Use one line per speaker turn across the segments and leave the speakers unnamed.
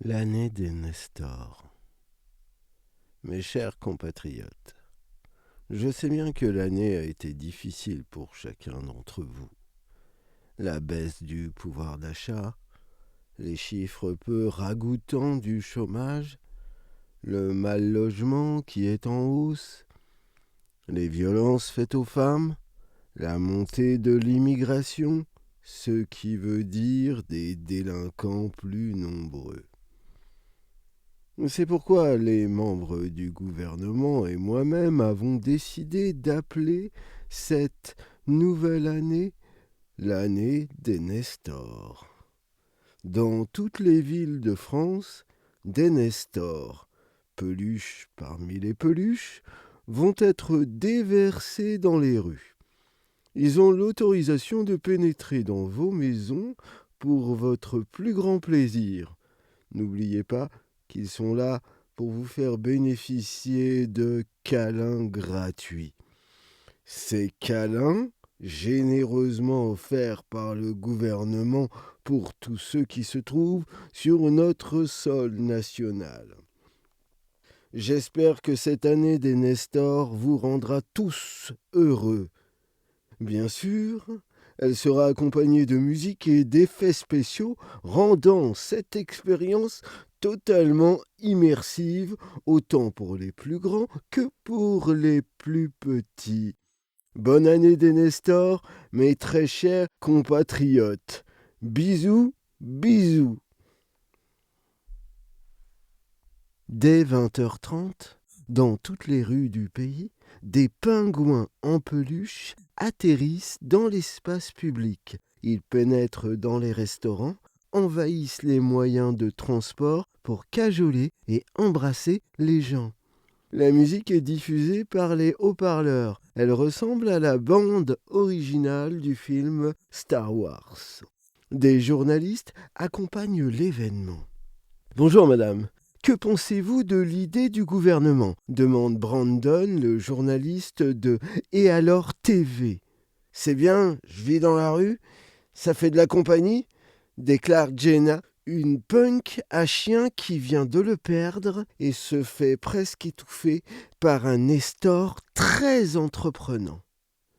L'année des Nestors. Mes chers compatriotes, je sais bien que l'année a été difficile pour chacun d'entre vous. La baisse du pouvoir d'achat, les chiffres peu ragoûtants du chômage, le mal logement qui est en hausse, les violences faites aux femmes, la montée de l'immigration, ce qui veut dire des délinquants plus nombreux. C'est pourquoi les membres du gouvernement et moi-même avons décidé d'appeler cette nouvelle année l'année des Nestors. Dans toutes les villes de France, des Nestors, peluches parmi les peluches, vont être déversés dans les rues. Ils ont l'autorisation de pénétrer dans vos maisons pour votre plus grand plaisir. N'oubliez pas qu'ils sont là pour vous faire bénéficier de câlins gratuits. Ces câlins, généreusement offerts par le gouvernement pour tous ceux qui se trouvent sur notre sol national. J'espère que cette année des Nestors vous rendra tous heureux. Bien sûr, elle sera accompagnée de musique et d'effets spéciaux, rendant cette expérience totalement immersive, autant pour les plus grands que pour les plus petits. Bonne année des Nestors, mes très chers compatriotes. Bisous, bisous. Dès 20h30, dans toutes les rues du pays, des pingouins en peluche atterrissent dans l'espace public. Ils pénètrent dans les restaurants, envahissent les moyens de transport pour cajoler et embrasser les gens. La musique est diffusée par les haut-parleurs. Elle ressemble à la bande originale du film Star Wars. Des journalistes accompagnent l'événement. Bonjour madame. Que pensez-vous de l'idée du gouvernement demande Brandon, le journaliste de Et alors TV. C'est bien, je vis dans la rue, ça fait de la compagnie, déclare Jenna, une punk à chien qui vient de le perdre et se fait presque étouffer par un Nestor très entreprenant.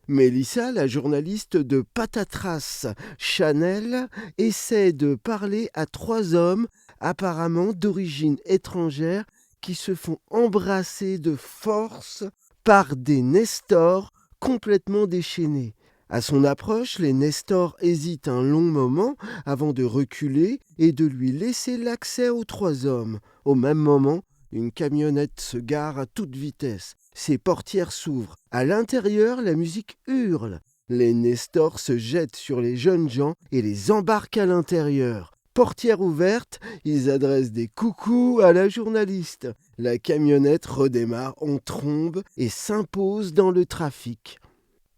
Mélissa, la journaliste de Patatras Chanel, essaie de parler à trois hommes apparemment d'origine étrangère qui se font embrasser de force par des Nestors complètement déchaînés. À son approche, les Nestors hésitent un long moment avant de reculer et de lui laisser l'accès aux trois hommes. Au même moment, une camionnette se gare à toute vitesse. Ses portières s'ouvrent. À l'intérieur, la musique hurle. Les Nestors se jettent sur les jeunes gens et les embarquent à l'intérieur. Portière ouverte, ils adressent des coucous à la journaliste. La camionnette redémarre en trombe et s'impose dans le trafic.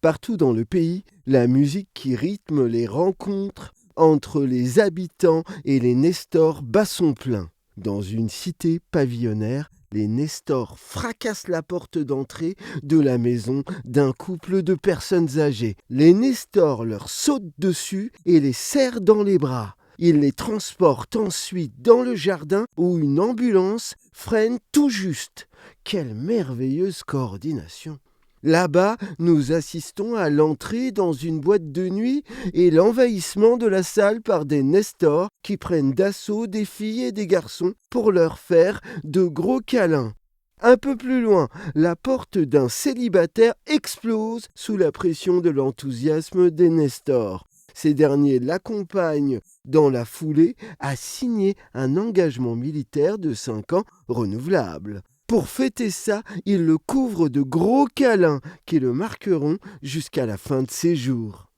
Partout dans le pays, la musique qui rythme les rencontres entre les habitants et les Nestors bat son plein. Dans une cité pavillonnaire, les Nestors fracassent la porte d'entrée de la maison d'un couple de personnes âgées. Les Nestors leur sautent dessus et les serrent dans les bras. Ils les transportent ensuite dans le jardin où une ambulance freine tout juste. Quelle merveilleuse coordination! Là-bas, nous assistons à l'entrée dans une boîte de nuit et l'envahissement de la salle par des Nestors qui prennent d'assaut des filles et des garçons pour leur faire de gros câlins. Un peu plus loin, la porte d'un célibataire explose sous la pression de l'enthousiasme des Nestors. Ces derniers l'accompagnent dans la foulée à signer un engagement militaire de 5 ans renouvelable. Pour fêter ça, ils le couvrent de gros câlins qui le marqueront jusqu'à la fin de ses jours.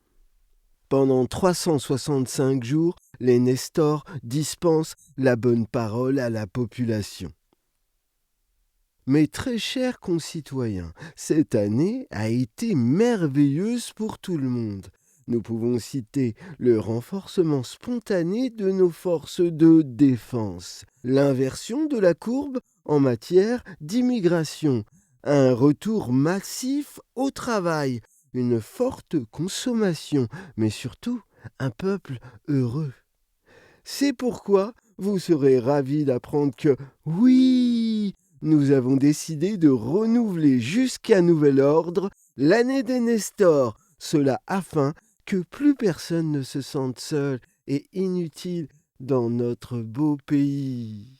Pendant 365 jours, les Nestors dispensent la bonne parole à la population. Mes très chers concitoyens, cette année a été merveilleuse pour tout le monde. Nous pouvons citer le renforcement spontané de nos forces de défense, l'inversion de la courbe en matière d'immigration, un retour massif au travail, une forte consommation, mais surtout un peuple heureux. C'est pourquoi vous serez ravis d'apprendre que, oui, nous avons décidé de renouveler jusqu'à nouvel ordre l'année des Nestors, cela afin que plus personne ne se sente seul et inutile dans notre beau pays.